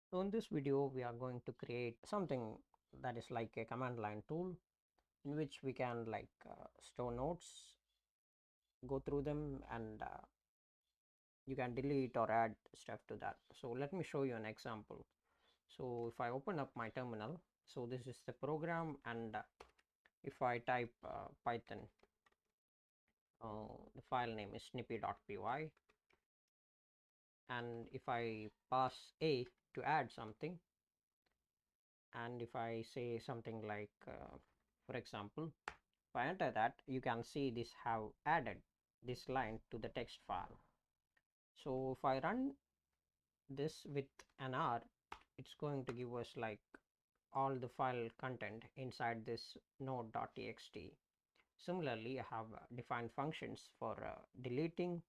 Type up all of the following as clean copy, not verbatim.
So in this video we are going to create something that is like a command line tool in which we can store notes, go through them, and you can delete or add stuff to that. So let me show you an example. So if I open up my terminal, so this is the program, and if I type Python, the file name is snippy.py, and if I pass a to add something, and if I say something like for example, if I enter that, you can see this have added this line to the text file. So if I run this with an R, it's going to give us like all the file content inside this node.txt. Similarly, I have defined functions for deleting.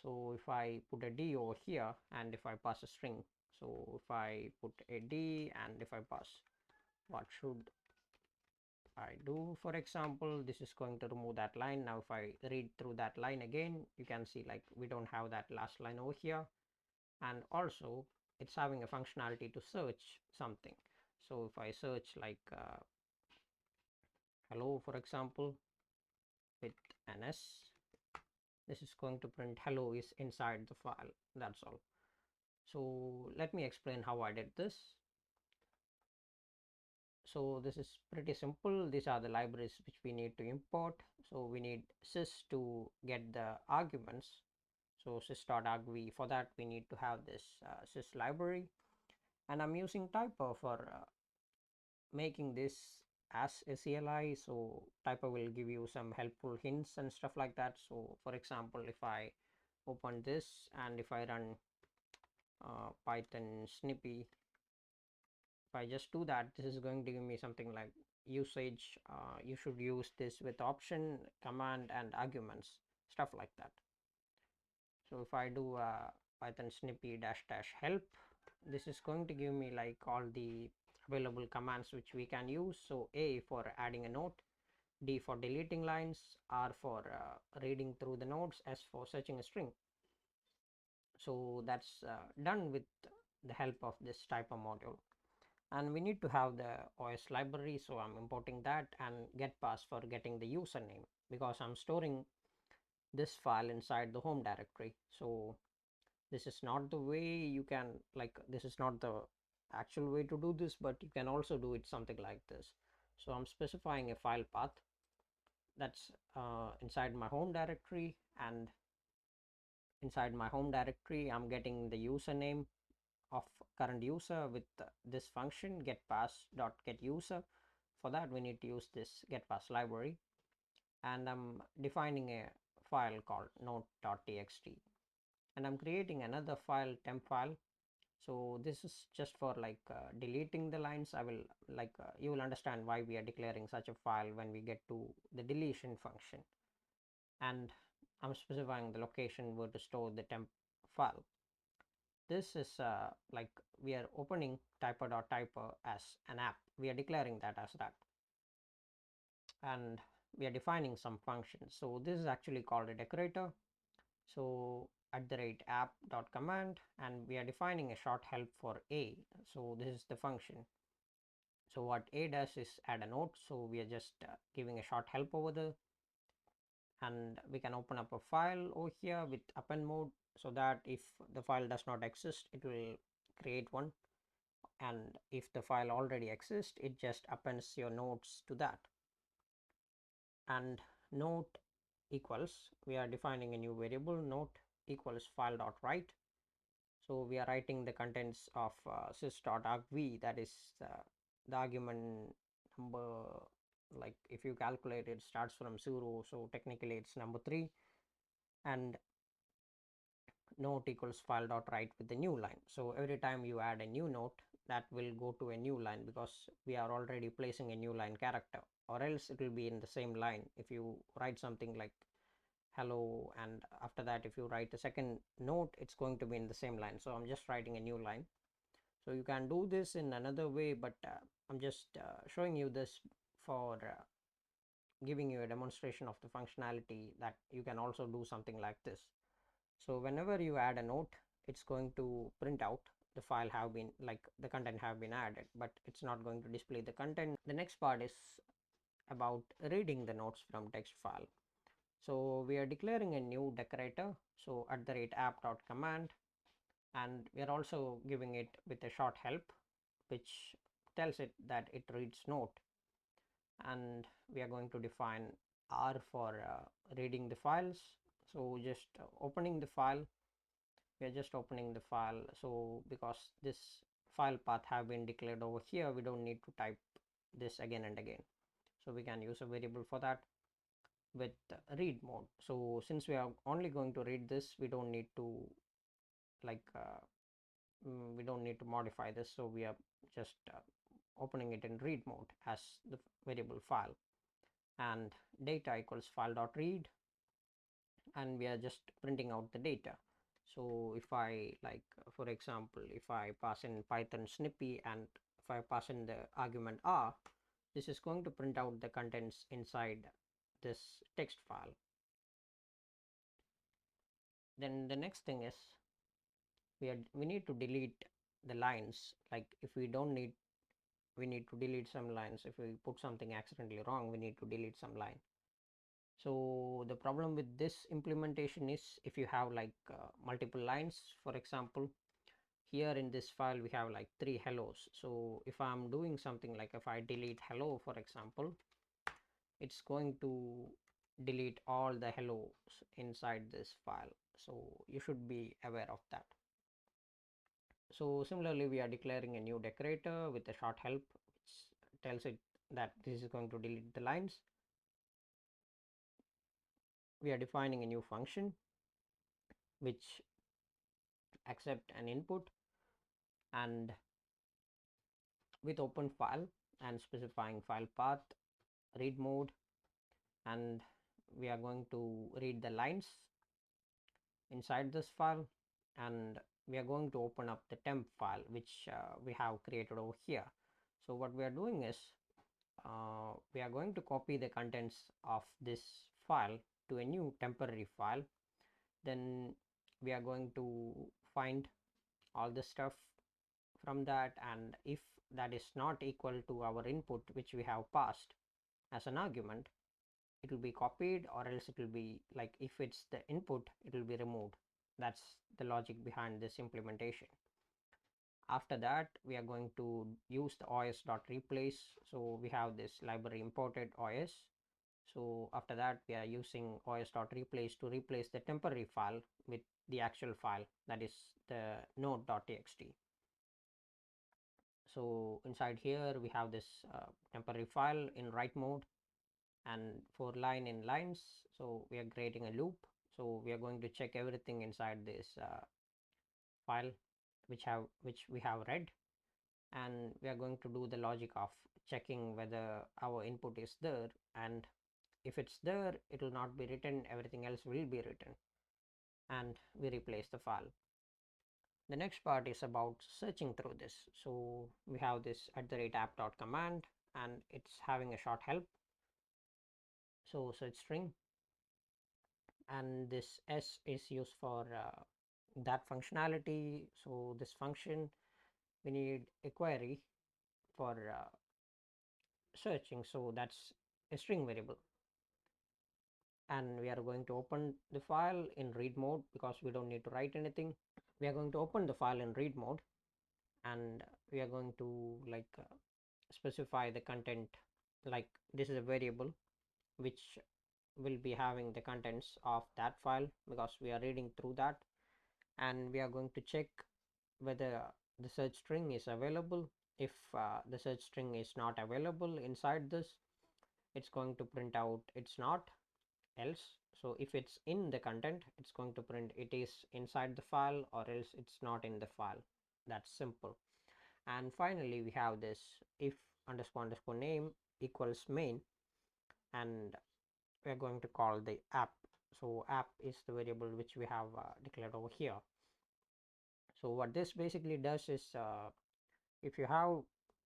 So if I put a D over here and if I pass a string, so if I put a D and if I pass, what should I do? For example, this is going to remove that line. Now if I read through that line again, you can see like we don't have that last line over here, and also it's having a functionality to search something. So if I search like hello, for example, with an S, this is going to print hello is inside the file. That's all. So let me explain how I did this. So this is pretty simple. These are the libraries which we need to import. So we need sys to get the arguments. So sys.argv, for that we need to have this sys library, and I'm using typo for making this as a CLI. So typo will give you some helpful hints and stuff like that. So for example, if I open this and if I run python snippy, if I just do that, this is going to give me something like usage. You should use this with option, command, and arguments, stuff like that. So if I do python snippy dash dash help, this is going to give me like all the available commands which we can use. So A for adding a note, D for deleting lines, R for reading through the nodes, S for searching a string. So that's done with the help of this typo module. And we need to have the OS library, so I'm importing that, and get pass for getting the username, because I'm storing this file inside the home directory. So this is not the way you can, like, this is not the actual way to do this, but you can also do it something like this. So I'm specifying a file path that's inside my home directory, and inside my home directory I'm getting the username of current user with this function get pass dot get user. For that we need to use this get pass library, and I'm defining a file called node.txt, and I'm creating another file, temp file. So this is just for like deleting the lines. I will you will understand why we are declaring such a file when we get to the deletion function, and I'm specifying the location where to store the temp file. This is like we are opening typo.typo as an app. We are declaring that as that, and we are defining some functions. So this is actually called a decorator. So at the rate app.command, and we are defining a short help for A. So this is the function. So what A does is add a note. So we are just giving a short help over there, and we can open up a file over here with append mode, so that if the file does not exist, it will create one, and if the file already exists, it just appends your notes to that. And note equals, we are defining a new variable, note equals file.write. So we are writing the contents of sys.argv, that is the argument number. Like if you calculate, it starts from 0, so technically it's number 3, and note equals file.write with the new line. So every time you add a new note, that will go to a new line, because we are already placing a new line character, or else it will be in the same line. If you write something like hello, and after that if you write a second note, it's going to be in the same line. So I'm just writing a new line. So you can do this in another way, but I'm just showing you this for giving you a demonstration of the functionality that you can also do something like this. So whenever you add a note, it's going to print out the file have been, like the content have been added, but it's not going to display the content. The next part is about reading the notes from text file. So we are declaring a new decorator, so at the rate app.command, and we are also giving it with a short help which tells it that it reads note, and we are going to define R for reading the files. So just opening the file, we are just opening the file. So because this file path have been declared over here, we don't need to type this again and again, so we can use a variable for that with read mode. So since we are only going to read this, we don't need to like we don't need to modify this, so we are just opening it in read mode as the variable file, and data equals file.read, and we are just printing out the data. So if I, like for example, if I pass in Python snippy and if I pass in the argument R, this is going to print out the contents inside this text file. Then the next thing is we need to delete the lines. Like if we don't need, we need to delete some lines. If we put something accidentally wrong, we need to delete some line. So the problem with this implementation is if you have like multiple lines. For example, here in this file we have like 3 hellos. So if I'm doing something like if I delete hello, for example, it's going to delete all the hellos inside this file. So you should be aware of that. So similarly, we are declaring a new decorator with a short help which tells it that this is going to delete the lines. We are defining a new function which accept an input, and with open file and specifying file path, read mode, and we are going to read the lines inside this file, and we are going to open up the temp file which we have created over here. So what we are doing is we are going to copy the contents of this file to a new temporary file. Then we are going to find all the stuff from that, and if that is not equal to our input which we have passed as an argument, it will be copied, or else it will be like if it's the input, it will be removed. That's the logic behind this implementation. After that, we are going to use the os.replace. So we have this library imported os. So after that, we are using os.replace to replace the temporary file with the actual file, that is the node.txt. So inside here we have this temporary file in write mode, and for line in lines, so we are creating a loop. So we are going to check everything inside this file which we have read, and we are going to do the logic of checking whether our input is there, and if it's there, it will not be written, everything else will be written, and we replace the file. The next part is about searching through this. So we have this @app.command, and it's having a short help, so search string, and this s is used for that functionality. So this function, we need a query for searching, so that's a string variable, and we are going to open the file in read mode because we don't need to write anything. We are going to open the file in read mode, and we are going to like specify the content. Like this is a variable which will be having the contents of that file because we are reading through that, and we are going to check whether the search string is available. If the search string is not available inside this, it's going to print out it's not, else. So if it's in the content, it's going to print it is inside the file, or else it's not in the file. That's simple. And finally, we have this if underscore underscore name equals main, and we're going to call the app. So app is the variable which we have declared over here. So what this basically does is if you have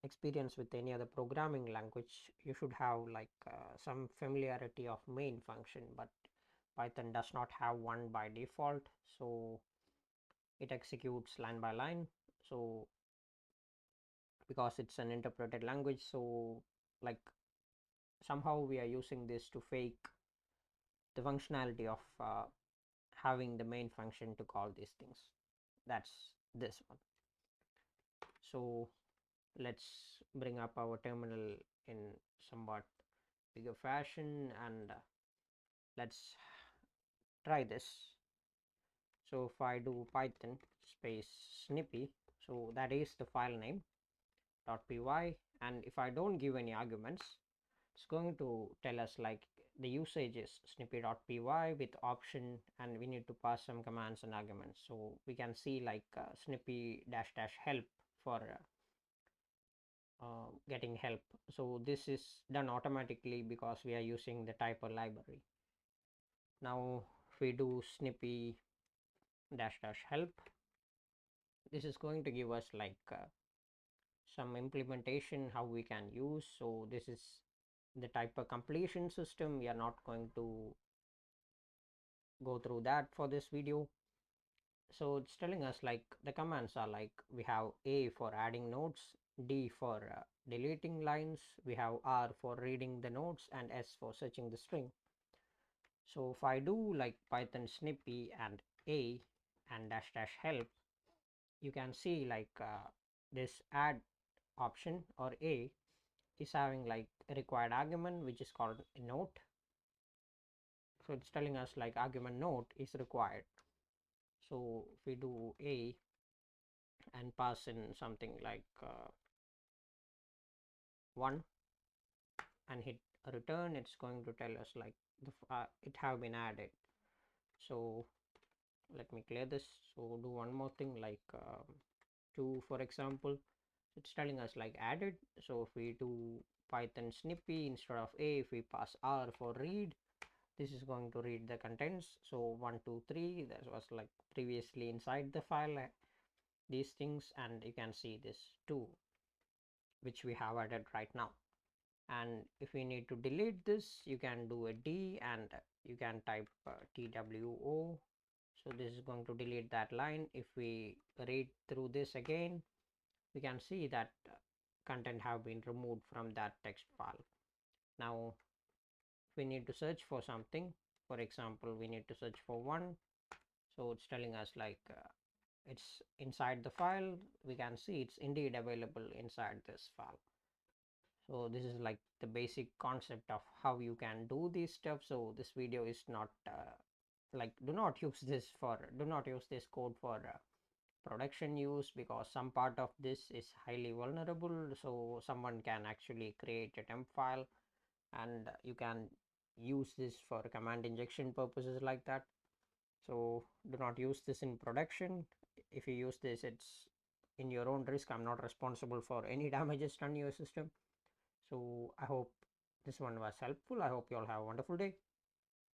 experience with any other programming language, you should have like some familiarity of main function, but Python does not have one by default, so it executes line by line. So because it's an interpreted language, so like somehow we are using this to fake the functionality of having the main function to call these things. That's this one. So let's bring up our terminal in somewhat bigger fashion, and let's try this. So if I do python space snippy, so that is the file name .py, and if I don't give any arguments, it's going to tell us like the usage is snippy.py with option, and we need to pass some commands and arguments. So we can see like snippy dash dash help for getting help. So this is done automatically because we are using the typer library. Now if we do snippy dash dash help, this is going to give us like some implementation how we can use. So this is the typer completion system. We are not going to go through that for this video. So it's telling us like the commands are like, we have A for adding nodes, D for deleting lines, we have R for reading the nodes, and S for searching the string. So if I do like python snippy and A and dash dash help, you can see like this add option or A is having like a required argument which is called a note. So it's telling us like argument note is required. So if we do A and pass in something like 1 and hit return, it's going to tell us like it have been added. So let me clear this. So do one more thing like 2 for example, it's telling us like added. So if we do python snippy, instead of A, if we pass R for read, this is going to read the contents. So 1 2 3, that was like previously inside the file these things, and you can see this 2 which we have added right now. And if we need to delete this, you can do a D and you can type TWO. So this is going to delete that line. If we read through this again, we can see that content have been removed from that text file. Now if we need to search for something, for example we need to search for 1, so it's telling us like it's inside the file. We can see it's indeed available inside this file. So this is like the basic concept of how you can do this stuff. So this video is not like do not use this code for production use, because some part of this is highly vulnerable. So someone can actually create a temp file and you can use this for command injection purposes like that. So do not use this in production. If you use this, it's in your own risk. I'm not responsible for any damages done to your system. So I hope this one was helpful. I hope you all have a wonderful day.